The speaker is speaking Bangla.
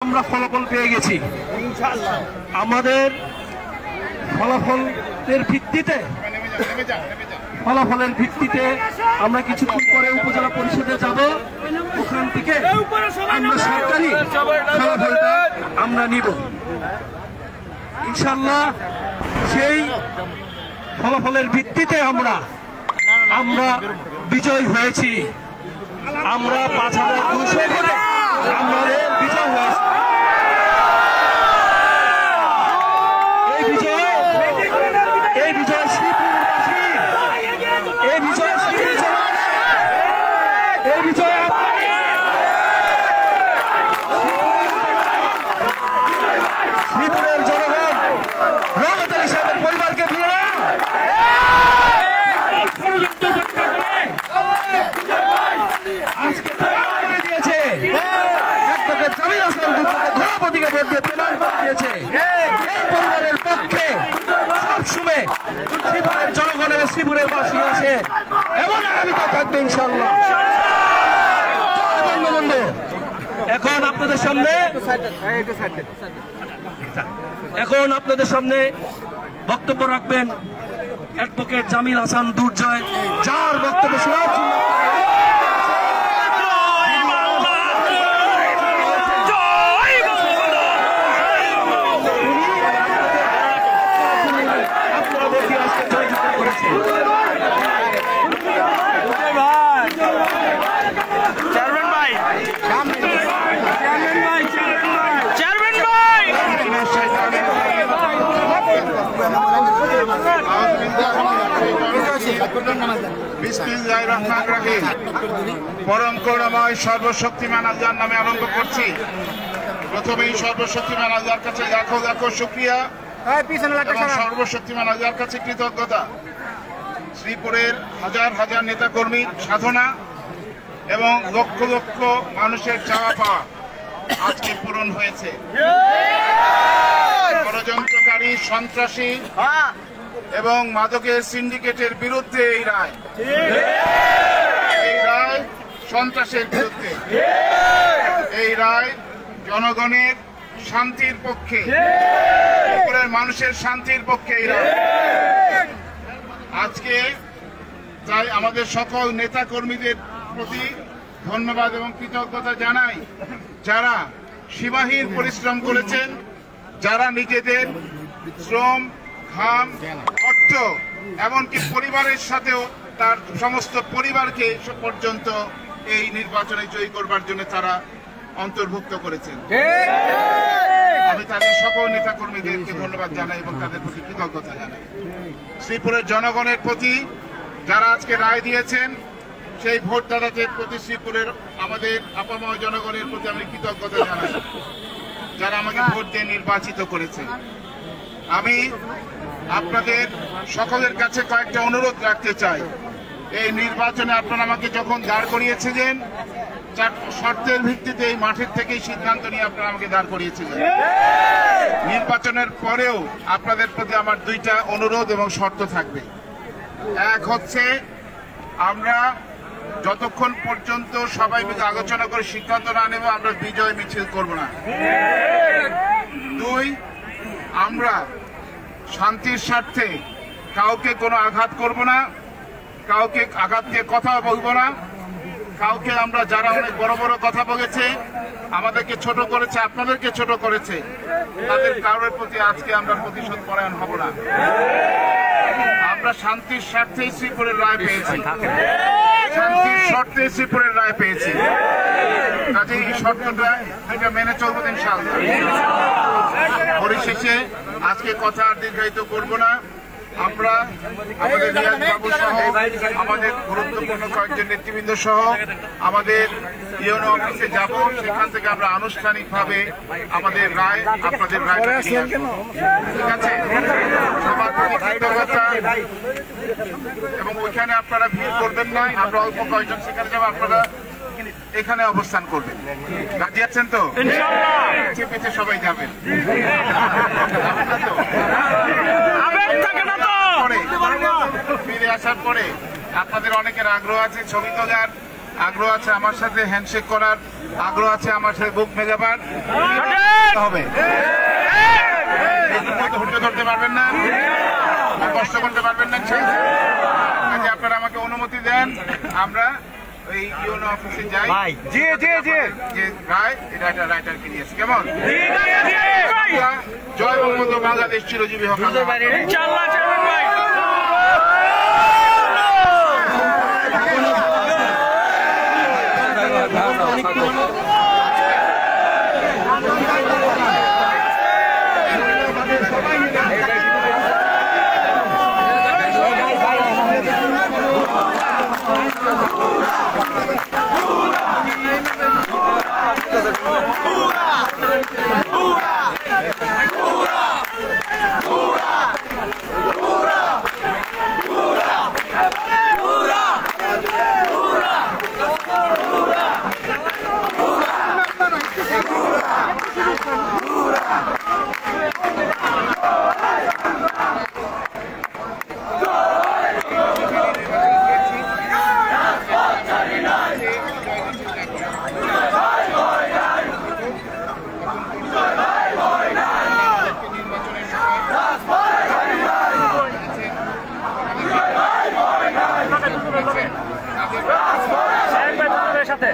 আমরা ফলাফল পেয়ে গেছি। আমাদের ফলাফলের ভিত্তিতে আমরা কিছুক্ষণ পরে উপজেলা পরিষদে যাব। ওখান থেকে আমরা সরকারি ফলাফলটা আমরা নিব ইনশাআল্লাহ। সেই ফলাফলের ভিত্তিতে আমরা বিজয় হয়েছি। আমরা 5200 ভোটে আমাদের বিজয় হয়েছে। এই বিজয় শ্রীপুরবাসী, এই বিজয় শ্রীপুরের জনগণ রহমত আলী সাহেবের পরিবারকে পরিবারের পক্ষে সবসময় শ্রীপুরের জনগণের শ্রীপুরের বাসী আছে এবং আগামীতে থাকবে ইনশাআল্লাহ। এখন আপনাদের সামনে বক্তব্য রাখবেন অ্যাডভোকেট জামিল হাসান দুর্জয়, যার বক্তব্য শোনার জন্য পরম করুণাময় সর্বশক্তিমান আল্লাহর নামে আরম্ভ করছি। প্রথমেই সর্বশক্তিমান আল্লাহর কাছে লাখো শুকরিয়া এবং সর্বশক্তিমান আল্লাহর কাছে কৃতজ্ঞতা। শ্রীপুরের হাজার হাজার নেতাকর্মীর সাধনা এবং লক্ষ লক্ষ মানুষের চাওয়া পাওয়া আজকে পূরণ হয়েছে। ষড়যন্ত্রকারী, সন্ত্রাসী এবং মাদকের সিন্ডিকেটের বিরুদ্ধে এই রায় সন্ত্রাসের বিরুদ্ধে, এই রায় জনগণের শান্তির পক্ষে, ত্রিপুরার মানুষের শান্তির পক্ষে এই রায়। আজকে তাই আমাদের সকল নেতা কর্মীদের প্রতি ধন্যবাদ এবং কৃতজ্ঞতা জানাই, যারা সীমাহীন পরিশ্রম করেছেন, যারা নিজেদের শ্রম, ঘাম, অর্থ এমনকি পরিবারের সাথেও তার সমস্ত পরিবারকে পর্যন্ত এই নির্বাচনে জয়ী করবার জন্য তারা অন্তর্ভুক্ত করেছেন। আমি তাদের সকল নেতা কর্মীদেরকে ধন্যবাদ জানাই এবং তাদের প্রতি কৃতজ্ঞতা জানাই। শ্রীপুরের জনগণের প্রতি যারা আজকে রায় দিয়েছেন, সেই ভোটদাতাদের প্রতি, শ্রীপুরের আমাদের আপাময় জনগণের প্রতি আমি কৃতজ্ঞতা জানাই, যারা আমাকে ভোট দিয়ে নির্বাচিত করেছে। আমি আপনাদের সকলের কাছে কয়েকটা অনুরোধ রাখতে চাই। এই নির্বাচনে আপনারা আমাকে যখন দাঁড় করিয়েছিলেন, শর্তের ভিত্তিতে এই মাঠের থেকেই সিদ্ধান্ত নিয়ে আপনারা আমাকে দাঁড় করিয়েছিলেন। নির্বাচনের পরেও আপনাদের প্রতি আমার দুইটা অনুরোধ এবং শর্ত থাকবে। এক হচ্ছে, আমরা যতক্ষণ পর্যন্ত সবাই মিলে আলোচনা করে সিদ্ধান্ত না নেব, আমরা বিজয় মিছিল করব না। দুই, আমরা শান্তির স্বার্থে কাউকে কোনো আঘাত করব না, কাউকে আঘাত দিয়ে কথা বলবো না, কাউকে আমরা যারা অনেক বড় বড় কথা বলেছে, আমাদেরকে ছোট করেছে, আপনাদেরকে ছোট করেছে, তাদের কারোর প্রতি আজকে আমরা প্রতিশোধ পরায়ণ হব না। আমরা শান্তির স্বার্থেই শ্রীপুরের রায় পেয়েছি, শান্তির শর্তে শ্রীপুরের রায় পেয়েছি। কাজে এই শর্তটা এটা মেনে চলবো ইনশাআল্লাহ। পরিশেষে আজকে কথা আর দীর্ঘায়িত করবো না। আমরা আমাদের রিয়াজ বাবু সহ আমাদের গুরুত্বপূর্ণ কয়েকজন নেতৃবৃন্দ সহ আমাদের ইউনো অফিসে যাব, সেখান থেকে আমরা আনুষ্ঠানিকভাবে আমাদের রায় আপনাদের রায় নিয়ে আসবো। ঠিক আছে? সবার প্রতি কৃতজ্ঞতা। এবং ওইখানে আপনারা ভিড় করবেন না, আমরা অল্প কয়েকজন সেখানে যাবো, আপনারা এখানে অবস্থান করবেন। রাজি আছেন তো? পেছে সবাই যাবেন। ফিরে আসার পরে আপনাদের অনেকের আগ্রহ আছে, ছবি তোলার আগ্রহ আছে, আমার সাথে হ্যান্ডশেক করার আগ্রহ আছে আমার সাথে বুক মেগাবার হবে। ধৈর্য ধরতে পারবেন না, কষ্ট করতে পারবেন না। আচ্ছা, আপনারা আমাকে অনুমতি দেন, আমরা এই ইউনো অফিসে যাই। যে রায়, এটা একটা রাইটারকে নিয়েছি। কেমন? জয় বঙ্গবন্ধু, বাংলাদেশ চিরজীবী হোক। সাথে